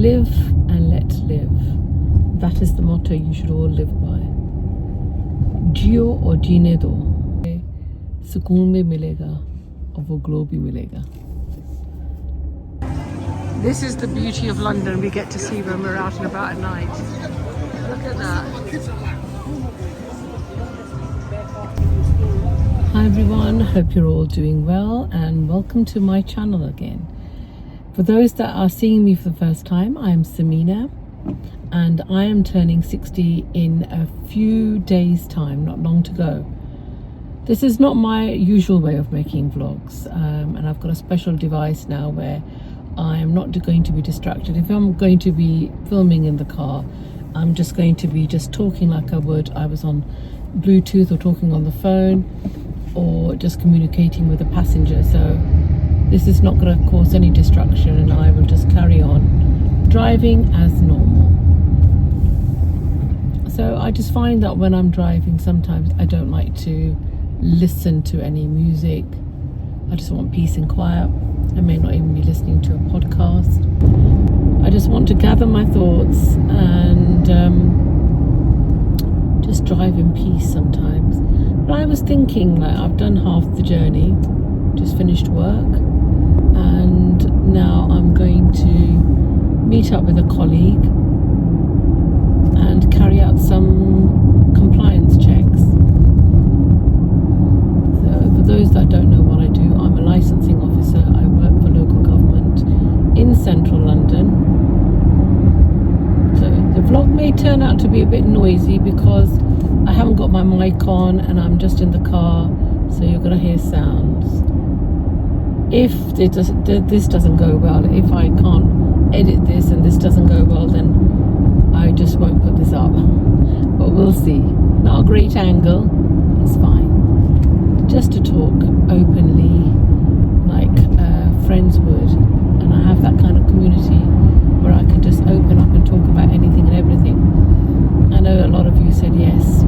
Live and let live. That is the motto you should all live by. जियो और जीने दो, सुकून भी मिलेगा और वो ग्लो भी मिलेगा. This is the beauty of London we get to see when we're out and about at night. Look at that. Hi everyone, hope you're all doing well and welcome to my channel again. For those that are seeing me for the first time, I am Samina and I am turning 60 in a few days time, not long to go. This is not my usual way of making vlogs, and I've got a special device now where I am not going to be distracted. If I'm going to be filming in the car, I'm just going to be talking like I would I was on Bluetooth or talking on the phone or just communicating with a passenger. So this is not going to cause any distraction and I will just carry on driving as normal. So I just find that when I'm driving, sometimes I don't like to listen to any music. I just want peace and quiet. I may not even be listening to a podcast. I just want to gather my thoughts and just drive in peace sometimes. But I was thinking, like, I've done half the journey, just finished work, and now I'm going to meet up with a colleague and carry out some compliance checks. So for those that don't know what I do, I'm a licensing officer. I work for local government in central London. So the vlog may turn out to be a bit noisy because I haven't got my mic on and I'm just in the car, so you're going to hear sounds. If this doesn't go well, if I can't edit this and this doesn't go well, then I just won't put this up. But we'll see. Not a great angle, it's fine. Just to talk openly like friends would, and I have that kind of community where I can just open up and talk about anything and everything. I know a lot of you said yes,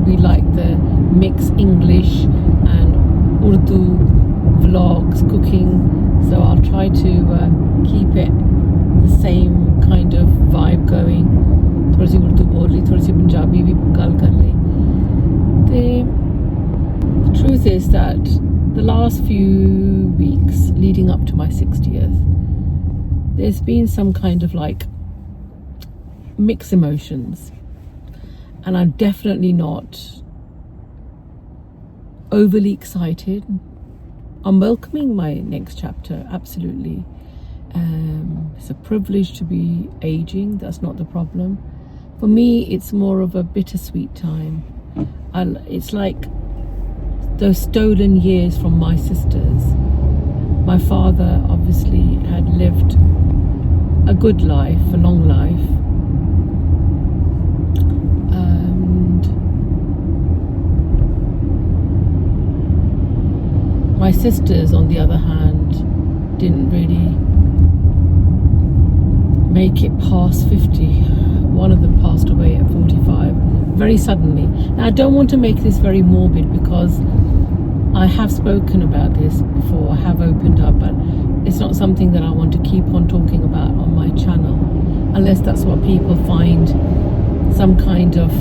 we like the mix English and Urdu vlogs, cooking, so I'll try to keep it the same kind of vibe going. थोड़ी सी उर्दू बोल ली, थोड़ी सी पंजाबी भी गल कर ली. The truth is that the last few weeks leading up to my 60th, there's been some kind of like mixed emotions, and I'm definitely not overly excited. I'm welcoming my next chapter, absolutely. It's a privilege to be aging, that's not the problem. For me, it's more of a bittersweet time. It's like those stolen years from my sisters. My father obviously had lived a good life, a long life. And my sisters, on the other hand, didn't really make it past 50. One of them passed away at 45, very suddenly. Now, I don't want to make this very morbid because I have spoken about this before, I have opened up, but it's not something that I want to keep on talking about on my channel, unless that's what people find some kind of,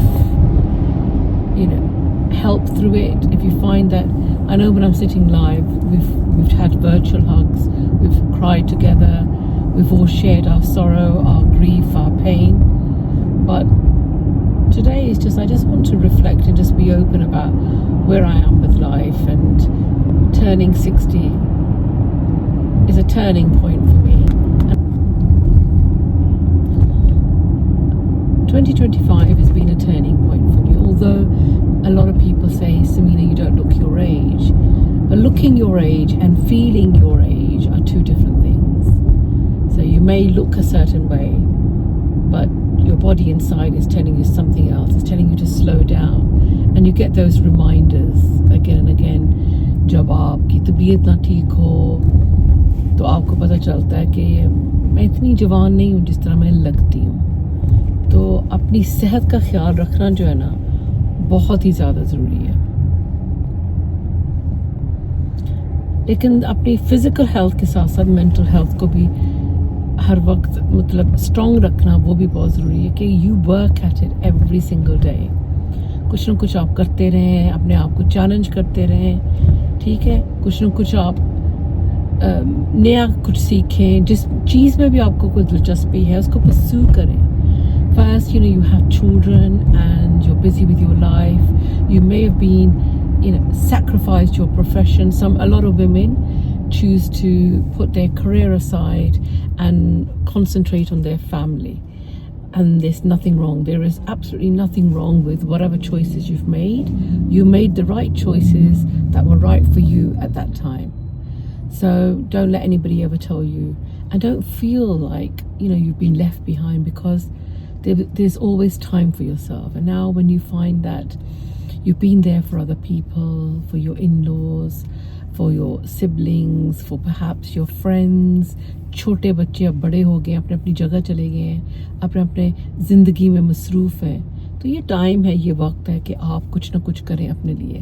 help through it. If you find that, I know when I'm sitting live, we've had virtual hugs, we've cried together, we've all shared our sorrow, our grief, our pain. But today is I just want to reflect and just be open about where I am with life, and turning 60 is a turning point for me. 2025 has been a turning point for me, although a lot of people say, Samina, you don't look your age. But looking your age and feeling your age are two different things. So you may look a certain way, but your body inside is telling you something else. It's telling you to slow down, and you get those reminders again and again. जब आपकी तबीयत ना ठीक हो तो आपको पता चलता है कि मैं इतनी जवान नहीं हूँ जिस तरह मैं लगती हूँ. तो अपनी सेहत का ख्याल रखना जो है ना, बहुत ही ज़्यादा ज़रूरी है. लेकिन अपनी फिज़िकल हेल्थ के साथ साथ मेंटल हेल्थ को भी ہر وقت مطلب اسٹرانگ رکھنا وہ بھی بہت ضروری ہے کہ you work at it every single day. کچھ نہ کچھ آپ کرتے رہیں, اپنے آپ کو چیلنج کرتے رہیں, ٹھیک ہے, کچھ نہ کچھ آپ نیا کچھ سیکھیں. جس چیز میں بھی آپ کو کوئی دلچسپی ہے اس کو پرسو کریں. First, you have children and you're busy with your life. You may have been, sacrificed your profession. A lot of women choose to put their career aside and concentrate on their family. And there's nothing wrong. There is absolutely nothing wrong with whatever choices you've made. You made the right choices that were right for you at that time. So don't let anybody ever tell you. And don't feel like, you've been left behind, because there's always time for yourself. And now when you find that you've been there for other people, for your in-laws, for your siblings, for perhaps your friends, چھوٹے بچے اب بڑے ہو گئے, اپنے اپنی جگہ چلے گئے ہیں, اپنے زندگی میں مصروف ہیں, تو یہ ٹائم ہے, یہ وقت ہے کہ آپ کچھ نہ کچھ کریں اپنے لیے.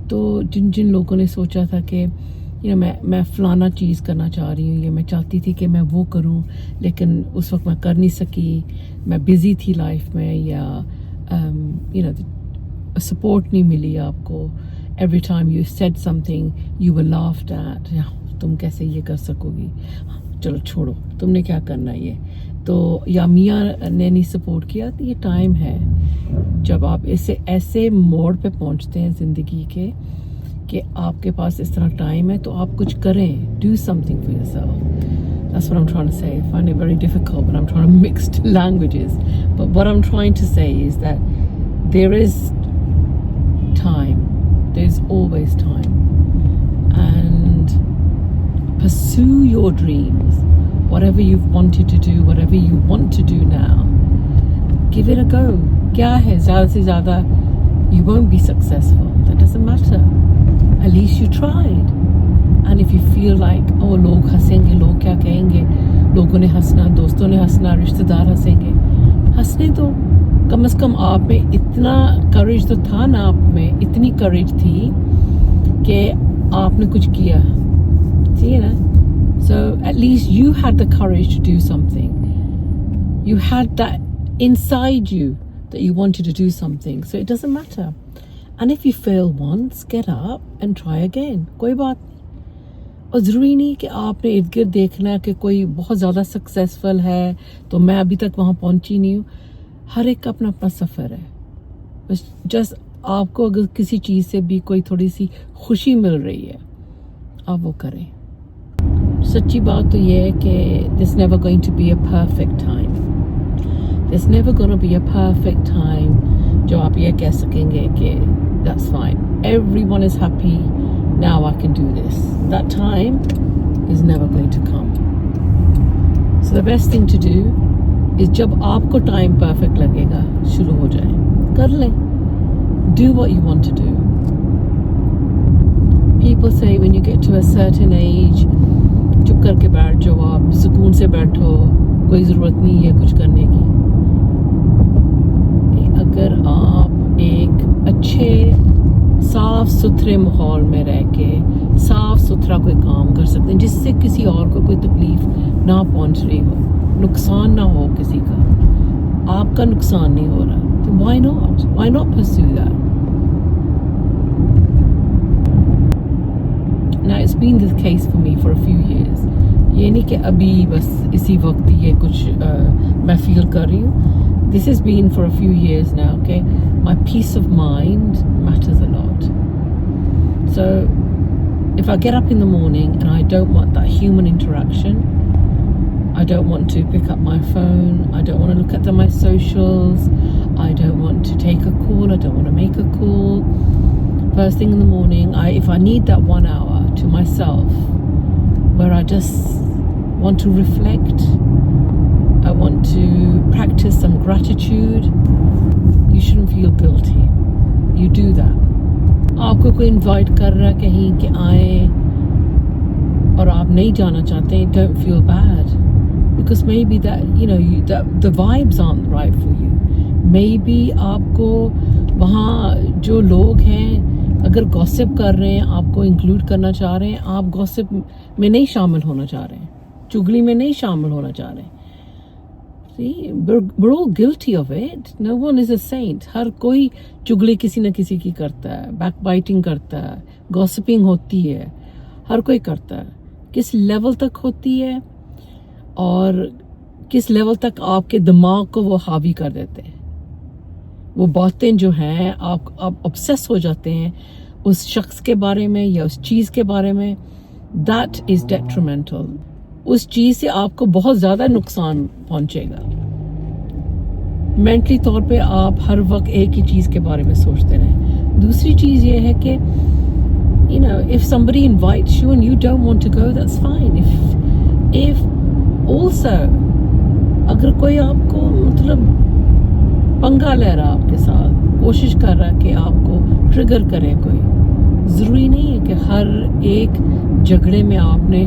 تو جن لوگوں نے سوچا تھا کہ میں فلانا چیز کرنا چاہ رہی ہوں, یا میں چاہتی تھی کہ میں وہ کروں لیکن اس وقت میں کر نہیں سکی, میں بزی تھی لائف میں, یا سپورٹ نہیں ملی آپ کو. Every time you said something you were laughed at, تم کیسے یہ کر سکو گی, چلو چھوڑو, تم نے کیا کرنا یہ تو, یا میاں نے نہیں سپورٹ کیا. تو یہ ٹائم ہے جب آپ ایسے موڑ پہ پہنچتے ہیں زندگی کے کہ آپ کے پاس اس طرح ٹائم ہے, تو آپ کچھ کریں. Do some thing for your self. That's what I'm trying to say. I find it very difficult when I'm trying to mix languages. But what I'm trying to say is that there is time. There's always time. And pursue your dreams. Whatever you've wanted to do, whatever you want to do now, give it a go. Kya hai, zyada se zyada you won't be successful. That doesn't matter. At least you tried. And if you feel like, oh, log hasenge, log kya kahenge, logon ne hasna, doston ne hasna, rishtedar hasenge, hasne do. کم از کم آپ میں اتنا courage تو تھا نا, آپ میں اتنی courage تھی کہ آپ نے کچھ کیا, ٹھیک ہے نا. So at least you had the courage to do something. You had that inside you that you wanted to do something. So it doesn't matter. And if you fail once, get up and try again. کوئی بات نہیں. اور ضروری نہیں کہ آپ نے ارد گرد دیکھنا کہ کوئی بہت زیادہ سکسیسفل ہے تو میں ابھی تک وہاں پہنچی نہیں ہوں. ہر ایک کا اپنا اپنا سفر ہے. بس جسٹ آپ کو اگر کسی چیز سے بھی کوئی تھوڑی سی خوشی مل رہی ہے, آپ وہ کریں. سچی بات تو یہ ہے کہ there's never going to be a perfect time. There's never going to be a perfect time جو آپ یہ کہہ سکیں گے کہ that's fine. Everyone is happy. Now I can do this. That time is never going to come. So the best thing to do is جب آپ کو ٹائم پرفیکٹ لگے گا, شروع ہو جائیں, کر لیں. Do what you want to do. People say when you get to a certain age, چپ کر کے بیٹھ جاؤ, آپ سکون سے بیٹھو, کوئی ضرورت نہیں ہے کچھ کرنے کی. اگر آپ ایک اچھے صاف ستھرے ماحول میں رہ کے صاف ستھرا کوئی کام کر سکتے ہیں جس سے کسی اور کو کوئی تکلیف نہ پہنچ رہی ہو, نقصان نہ ہو کسی کا, آپ کا نقصان نہیں ہو رہا, تو why not pursue that? Now it's been the case for me for a few years. یہ نہیں کہ ابھی بس اسی وقت یہ کچھ میں فیل کر رہی ہوں. This has been for a few years now, okay? My peace of mind matters a lot. So if I get up in the morning and I don't want that human interaction, I don't want to pick up my phone, I don't want to look at my socials, I don't want to take a call, I don't want to make a call. First thing in the morning, if I need that 1 hour to myself where I just want to reflect, I want to practice some gratitude, you shouldn't feel guilty. You do that. آپ کو کوئی invite کر رہا ہے کہیں کہ آئیں اور آپ نہیں جانا چاہتے, don't feel bad. Because maybe the vibes aren't right for you. Maybe آپ کو وہاں جو لوگ ہیں اگر گوسپ کر رہے ہیں, آپ کو انکلوڈ کرنا چاہ رہے ہیں, آپ گوسپ میں نہیں شامل ہونا چاہ رہے ہیں. चुगली में नहीं शामिल होना चाह रहे. See, we're all guilty of it. No one is a saint. हर कोई चुगली किसी न किसी की करता है, बैकबाइटिंग करता है, गॉसिपिंग होती है, हर कोई करता है. किस लेवल तक होती है और किस लेवल तक आपके दिमाग को वो हावी कर देते हैं. वो बातें जो हैं आप ऑब्सेस हो जाते हैं उस शख्स के बारे में या उस चीज़ के बारे में. That is detrimental. उस चीज़ से आपको बहुत ज़्यादा नुकसान पहुंचेगा. मेंटली तौर पे आप हर वक्त एक ही चीज़ के बारे में सोचते रहें. दूसरी चीज़ ये है कि you know, if somebody invites you and you don't want to go, that's fine. If also अगर कोई आपको मतलब पंगा ले रहा आपके साथ, कोशिश कर रहा है कि आपको ट्रिगर करे कोई, ज़रूरी नहीं है कि हर एक झगड़े में आपने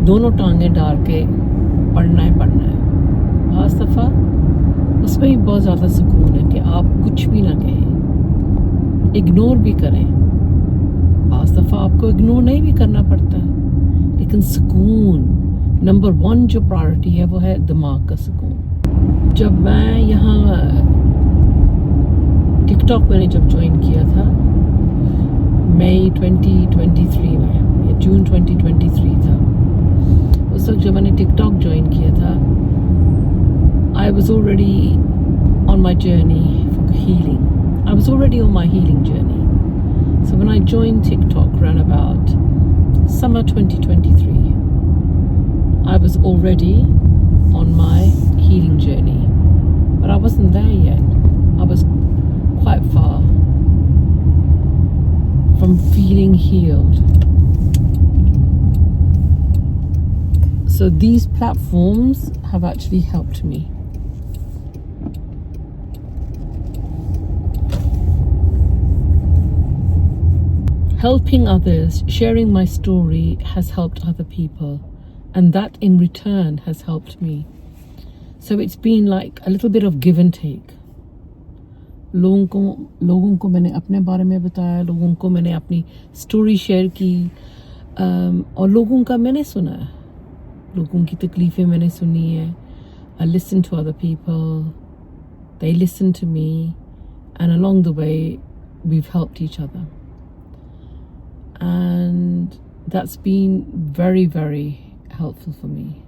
दोनों टांगें डाल के पढ़ना है. बाज़ दफ़ा उसमें भी बहुत ज़्यादा सुकून है कि आप कुछ भी ना कहें, इग्नोर भी करें. बाज़ दफ़ा आपको इग्नोर नहीं भी करना पड़ता, लेकिन सुकून नंबर 1 जो प्रायोरिटी है वो है दिमाग का सुकून. जब मैं यहाँ टिकटॉक मैंने जब ज्वाइन किया था मई 2023 में या जून 2023 था, उस वक्त जब मैंने टिकटॉक ज्वाइन किया था, I was already on my journey for healing. I was already on my healing journey. So when I joined TikTok around about summer 2023, I was already on my healing journey. But I wasn't there yet. I was quite far from feeling healed. So these platforms have actually helped me. Helping others, sharing my story has helped other people, and that in return has helped me. So it's been like a little bit of give and take. लोगों को मैंने अपने बारे में बताया, लोगों को मैंने अपनी स्टोरी शेयर की, और लोगों का मैंने सुना है, लोगों की तकलीफ़ें मैंने सुनी है. I listen to other people, they listen to me, and along the way we've helped each other. And that's been very, very helpful for me.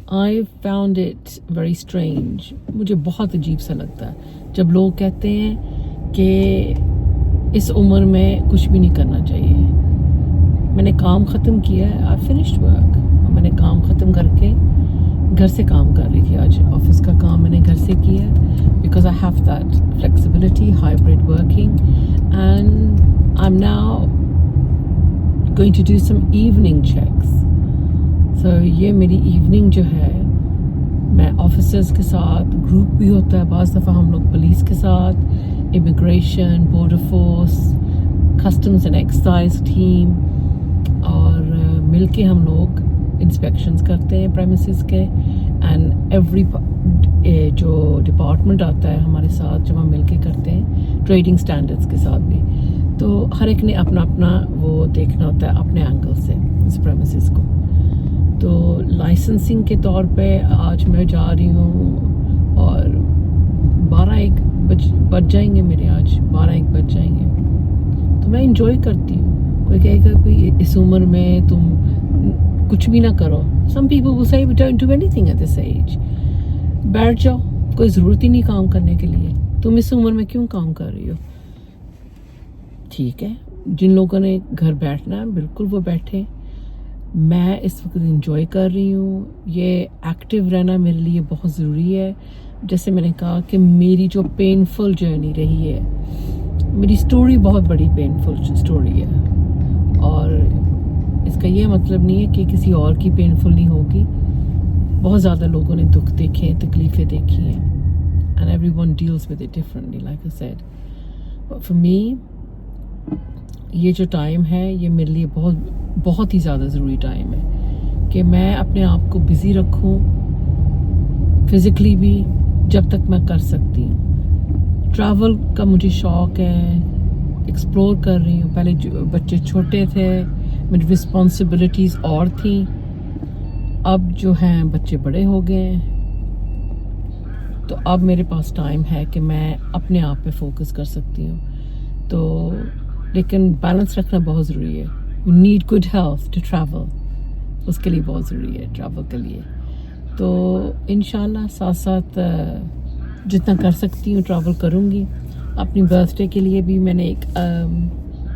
I found it very strange. मुझे बहुत अजीब सा लगता है जब लोग कहते हैं कि इस उम्र में कुछ भी नहीं करना चाहिए. मैंने काम ख़त्म किया है, I finished work. मैंने काम ख़त्म करके घर से काम कर रही थी. आज ऑफिस का काम मैंने घर से किया because I have that flexibility, hybrid working, and I'm now going to do some evening checks. So ये मेरी evening जो है, मैं ऑफिसर्स के साथ, ग्रुप भी होता है बाज़ दफ़ा हम लोग पुलिस के साथ, immigration, border force, customs and excise team, और मिल के हम लोग इंस्पेक्शंस करते हैं प्रेमिसेस के. एंड एवरी जो डिपार्टमेंट आता है हमारे साथ जब हम मिल के करते हैं, ट्रेडिंग स्टैंडर्ड्स के साथ भी, तो हर एक ने अपना अपना वो देखना होता है अपने एंगल से इस प्रेमिसेस को. तो लाइसेंसिंग के तौर पे आज मैं जा रही हूँ और 12-1 बज जाएंगे मेरे, आज 12-1 बज जाएंगे. तो मैं इंजॉय करती हूँ. कोई कहेगा कोई इस उम्र में तुम कुछ भी ना करो. Some people will say we don't do anything at this age. बैठ जाओ, कोई ज़रूरत ही नहीं काम करने के लिए, तुम इस उम्र में क्यों काम कर रही हो. ठीक है, जिन लोगों ने घर बैठना है बिल्कुल वो बैठे. मैं इस वक्त इंजॉय कर रही हूँ. ये एक्टिव रहना मेरे लिए बहुत ज़रूरी है. जैसे मैंने कहा कि मेरी जो पेनफुल जर्नी रही है, मेरी स्टोरी बहुत बड़ी पेनफुल स्टोरी है, और इसका ये मतलब नहीं है कि किसी और की पेनफुल नहीं होगी. बहुत ज़्यादा लोगों ने दुख देखे हैं, तकलीफ़ें देखी हैं, and everyone deals with it differently, like I said. But for me, ये जो टाइम है ये मेरे लिए बहुत ही ज़्यादा ज़रूरी टाइम है कि मैं अपने आप को बिज़ी रखूं, फिज़िकली भी, जब तक मैं कर सकती हूँ. ट्रैवल का मुझे शौक़ है, ایکسپلور کر رہی ہوں. پہلے جو بچے چھوٹے تھے میری رسپانسبلٹیز اور تھیں, اب جو ہیں بچے بڑے ہو گئے ہیں, تو اب میرے پاس ٹائم ہے کہ میں اپنے آپ پہ فوکس کر سکتی ہوں. تو لیکن بیلنس رکھنا بہت ضروری ہے. You need good health to travel, اس کے لیے بہت ضروری ہے ٹریول کے لیے. تو انشاءاللہ ساتھ ساتھ جتنا کر سکتی ہوں ٹریول کروں گی. اپنی برتھ ڈے کے لیے بھی میں نے ایک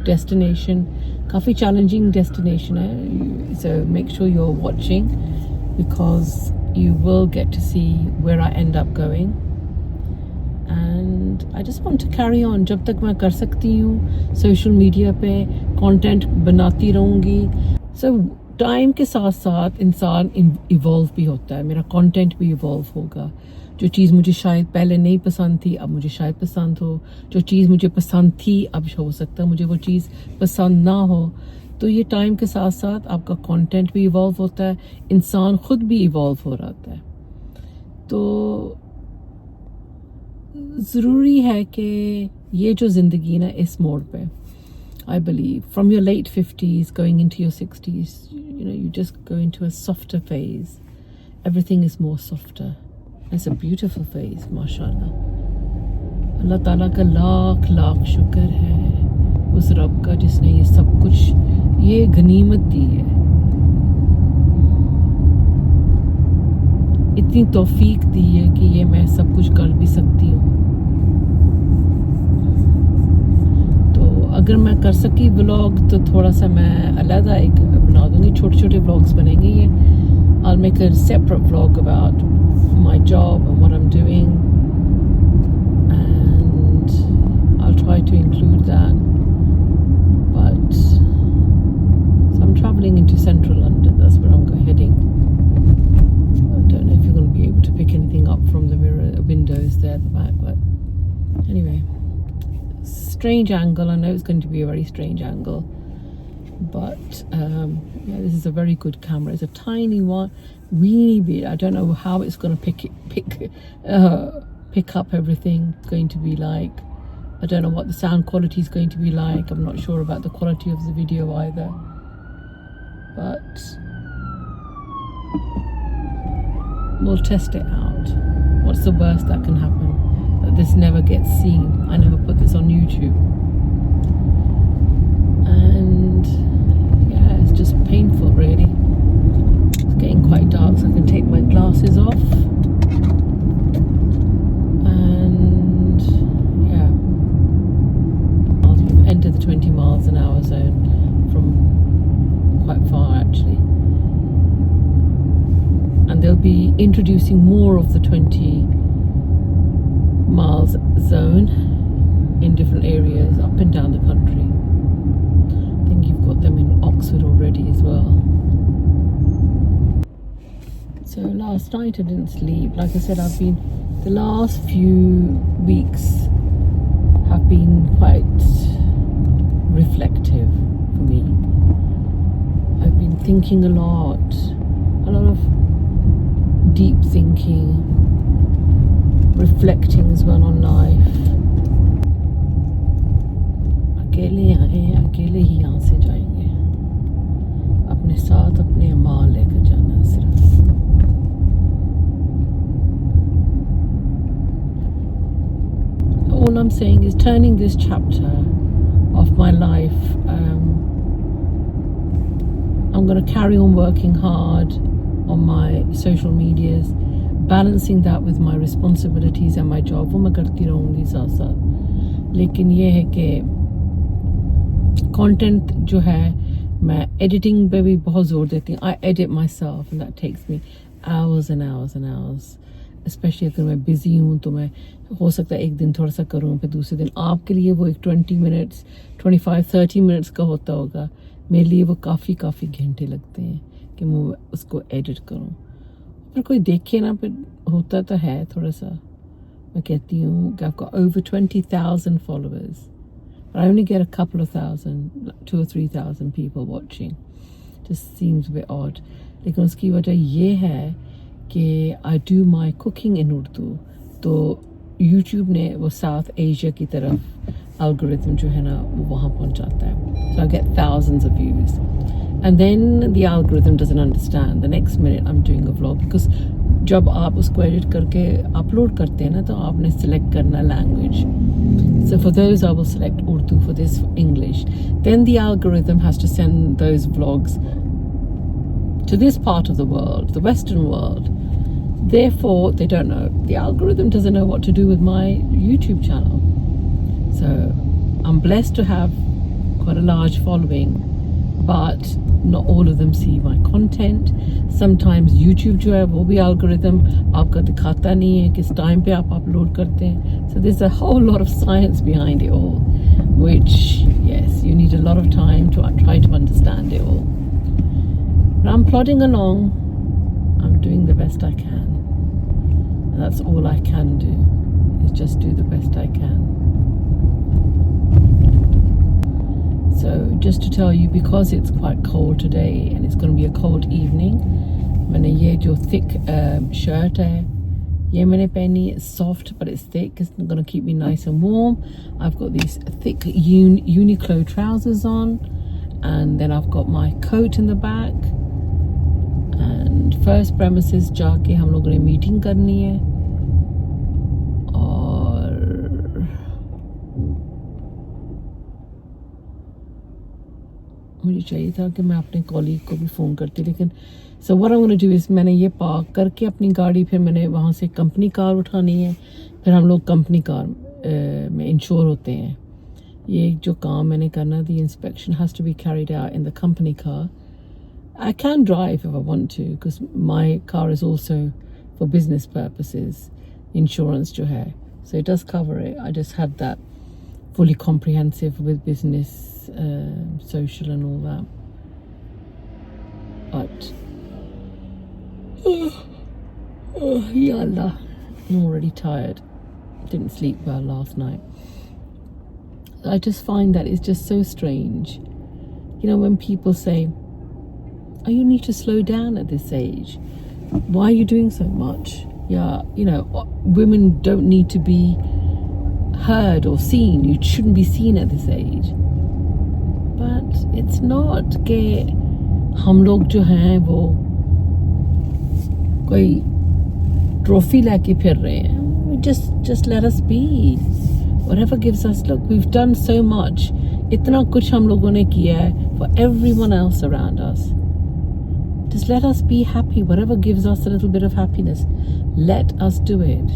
ڈیسٹینیشن, کافی چیلنجنگ ڈیسٹینیشن ہے, so make sure you are watching because you will get to see where I end up going, and I just want to carry on. جب تک میں کر سکتی ہوں سوشل میڈیا پہ کانٹینٹ بناتی رہوں گی. سو ٹائم کے ساتھ ساتھ انسان ایوالو بھی ہوتا ہے, میرا کانٹینٹ بھی ایوالو ہوگا. جو چیز مجھے شاید پہلے نہیں پسند تھی اب مجھے شاید پسند ہو, جو چیز مجھے پسند تھی اب ہو سکتا ہے مجھے وہ چیز پسند نہ ہو. تو یہ ٹائم کے ساتھ ساتھ آپ کا کانٹینٹ بھی ایوالو ہوتا ہے, انسان خود بھی ایوالو ہو رہا ہے. تو ضروری ہے کہ یہ جو زندگی نا اس موڑ پہ, I believe from your late 50s going into your 60s, you just go into a softer phase. Everything is more softer. It's a beautiful phase, mashallah. اللہ تعالیٰ کا لاکھ لاکھ شکر ہے اس رب کا جس نے یہ سب کچھ, یہ غنیمت دی ہے, اتنی توفیق دی ہے کہ یہ میں سب کچھ کر بھی سکتی ہوں. تو اگر میں کر سکی ولاگ تو تھوڑا سا میں علیحدہ ایک بنا دوں گی, چھوٹے چھوٹے ولاگس بنیں گے. یہ I'll make a separate vlog about my job and what I'm doing, and I'll try to include that. But so I'm traveling into central London, that's where I'm heading. I don't know if you're going to be able to pick anything up from the windows there at the back, but anyway, strange angle. I know it's going to be a very strange angle, but yeah, this is a very good camera. It's a tiny one, weeny bit. I don't know how it's going to pick up everything. It's going to be like, I don't know what the sound quality is going to be like. I'm not sure about the quality of the video either, but we'll test it out. What's the worst that can happen? That this never gets seen. I never put this on YouTube. And yeah, it's just painful really. It's getting quite dark, so I can take my glasses off. And yeah, we've entered the 20 miles an hour zone from quite far actually. And they'll be introducing more of the 20 miles zone in different areas up and down the country. I think you've got them in Oxford already as well. So last night I didn't sleep. Like I said, the last few weeks have been quite reflective for me. I've been thinking a lot of deep thinking, reflecting as well on life. اکیلے آئے اکیلے ہی یہاں سے جائیں گے, اپنے ساتھ اپنے اعمال لے کر جانا صرف. All I'm saying is turning this chapter of my life, I'm going to carry on working hard on my social medias, balancing that with my responsibilities and my job. وہ میں کرتی رہوں گی ساتھ ساتھ, لیکن یہ ہے کہ کانٹینٹ جو ہے میں ایڈیٹنگ پہ بھی بہت زور دیتی ہوں. I edit myself and that takes me hours and hours and hours. Especially اگر میں بزی ہوں تو میں ہو سکتا ہے ایک دن تھوڑا سا کروں, پھر دوسرے دن آپ کے لیے وہ ایک 20 منٹس 25-30 منٹس کا ہوتا ہوگا, میرے لیے وہ کافی گھنٹے لگتے ہیں کہ میں اس کو ایڈٹ کروں. پھر کوئی دیکھے نا, پھر ہوتا تو ہے تھوڑا سا. میں کہتی ہوں کہ آپ کو over 20,000 followers, but I only get a couple of thousand, 2 or 3,000 people watching. Just seems a bit odd. لیکن اس کی وجہ یہ ہے کہ I do my cooking in Urdu. تو YouTube نے وہ ساؤتھ ایشیا کی طرف الگورتھم جو ہے نا وہ وہاں پہنچاتا ہے. So I get thousands of views. And then the algorithm doesn't understand. The next minute I'm doing a vlog because جب آپ اس کو ایڈٹ کر کے اپلوڈ کرتے ہیں نا تو آپ نے سلیکٹ کرنا language. So for those I will select Urdu, for this English. Then the algorithm has to send those vlogs to this part of the world, the Western world. Therefore, they don't know. The algorithm doesn't know what to do with my YouTube channel. So I'm blessed to have quite a large following, but not all of them see my content. Sometimes YouTube جو ہے وہ بھی algorithm آپ کا دکھاتا نہیں ہے کس ٹائم پہ آپ اپلوڈ کرتے ہیں. So there's a whole lot of science behind it all, which, yes, you need a lot of time to try to understand it all. But I'm plodding along. I'm doing the best I can. And that's all I can do, is just do the best I can. So just to tell you, because it's quite cold today and it's going to be a cold evening, میں نے یہ جو thick shirt ہے یہ میں نے پہنی. It's soft but it's thick. It's going to keep me nice and warm. I've got these thick Uniqlo trousers on, and then I've got my coat in the back. And first premises جا کے ہم لوگوں نے meeting کرنی ہے. اور مجھے چاہیے تھا کہ میں اپنے کولیگ کو بھی فون کرتی, لیکن so what I'm going to do is میں نے یہ پارک کر کے اپنی گاڑی پھر میں نے وہاں سے کمپنی کار اٹھانی ہے. پھر ہم لوگ کمپنی کار میں انشور ہوتے ہیں. یہ جو کام میں نے کرنا, the inspection has to be carried out in the company car. I can drive if I want to because my car is also for business purposes. Insurance jo hai, so it does cover it. I just had that fully comprehensive with business, social and all that. But ya Allah, I'm already tired. Didn't sleep well last night. I just find that it's just so strange. You know, when people say, oh, you need to slow down at this age. Why are you doing so much? Yeah, you know, women don't need to be heard or seen. You shouldn't be seen at this age. But it's not کہ ہم لوگ جو ہیں وہ کوئی trophy لے کے پھر رہے ہیں. Just let us be. Whatever gives us, look, we've done so much. اتنا کچھ ہم لوگوں نے کیا ہے for everyone else around us. Just let us be happy. Whatever gives us a little bit of happiness, let us do it.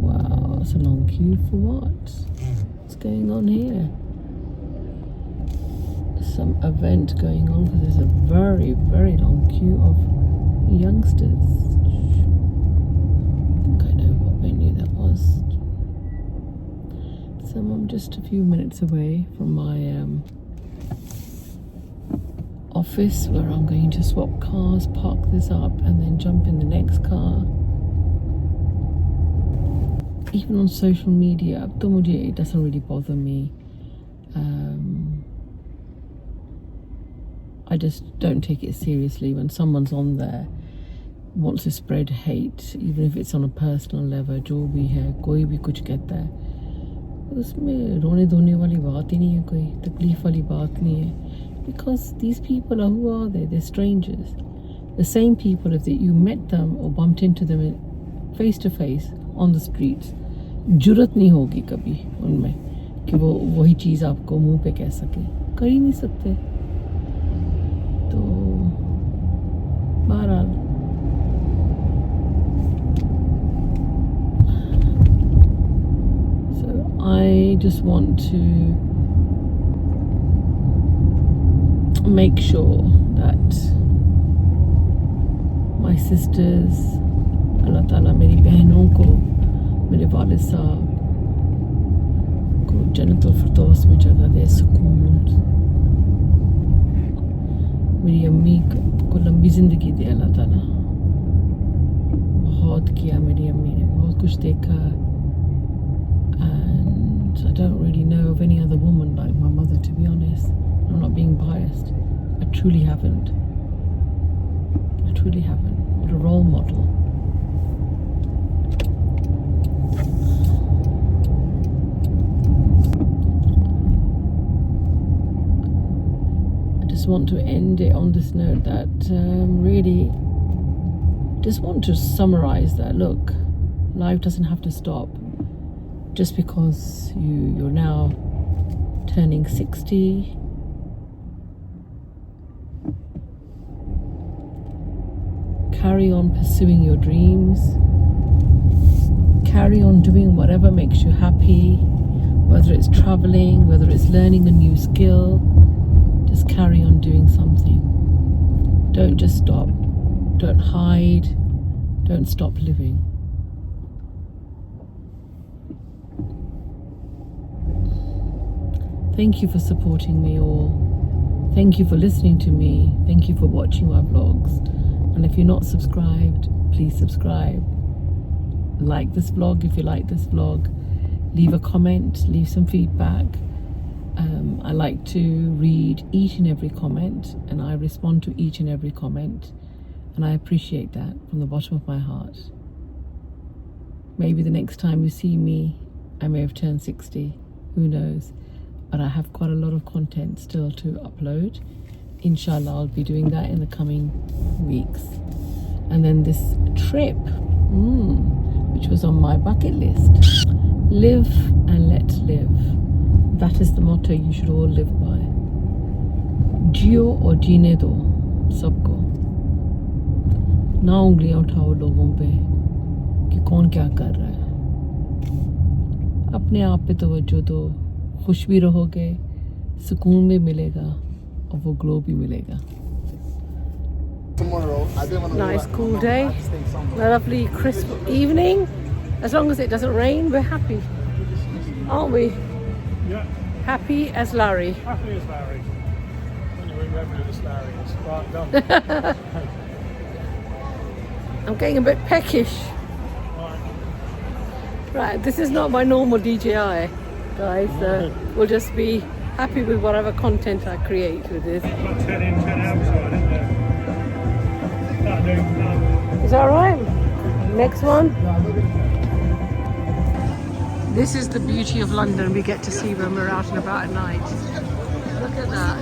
Wow, it's a long queue for what? What's going on here? Some event going on because there's a very, very long queue of youngsters. I think I know what venue that was. So I'm just a few minutes away from my office where I'm going to swap cars, park this up and then jump in the next car. Even on social media, ab to mujhe it doesn't really bother me. I just don't take it seriously when someone's on there wants to spread hate, even if it's on a personal level. Jo bhi hai, koi bhi kuch kehta hai, usme rone dhone wali baat hi nahi hai, koi takleef wali baat nahi hai. Because these people are, who are they? They're strangers. The same people, if you met them or bumped into them face to face on the streets, جرت نہیں ہوگی کبھی ان میں کہ وہ وہی چیز آپ کو منہ پہ کہہ سکے. کر ہی نہیں سکتے. تو بہرحال so I just want to make sure that my sisters, اللہ تعالیٰ میری بہنوں کو, میرے والد صاحب کو جنت الفردوس میں جگہ دے, سکون. میری امی کو لمبی زندگی دے اللہ تعالیٰ. بہت کیا میری امی نے, بہت کچھ دیکھا. And I don't really know of any other woman like my mother, to be honest. I'm not being biased. I truly haven't. What a role model. just want to end it on this note that really just want to summarize that. Look, life doesn't have to stop just because you're now turning 60. Carry on pursuing your dreams. Carry on doing whatever makes you happy, whether it's traveling, whether it's learning a new skill. Just carry on doing something. Don't just stop. Don't hide. Don't stop living. Thank you for supporting me all. Thank you for listening to me. Thank you for watching my vlogs. And if you're not subscribed, please subscribe. Like this vlog if you like this vlog. Leave a comment, leave some feedback. I like to read each and every comment, and I respond to each and every comment, and I appreciate that from the bottom of my heart. Maybe the next time you see me, I may have turned 60, who knows, but I have quite a lot of content still to upload. Inshallah, I'll be doing that in the coming weeks. And then this trip, which was on my bucket list. Live and let live. That is the motto you should all live by. जियो और जीने दो सबको. ना उंगलियां उठाओ लोगों पे कि कौन क्या कर रहा है. अपने आप पे तवज्जो दो. खुश भी रहोगे, सुकून भी मिलेगा और वो ग्लो भी मिलेगा. Nice cool day, a lovely crisp evening. As long as it doesn't rain, we're happy, aren't we? Yeah. Happy as Larry. Happy as Larry. When you remember this Larry, it's right done. I'm getting a bit peckish. Right, this is not my normal DJI, guys. We'll just be happy with whatever content I create with this. 10 in, 10 outside, isn't there? That'll do. Is that right? Next one. This is the beauty of London we get to see when we're out and about at night. Look at that.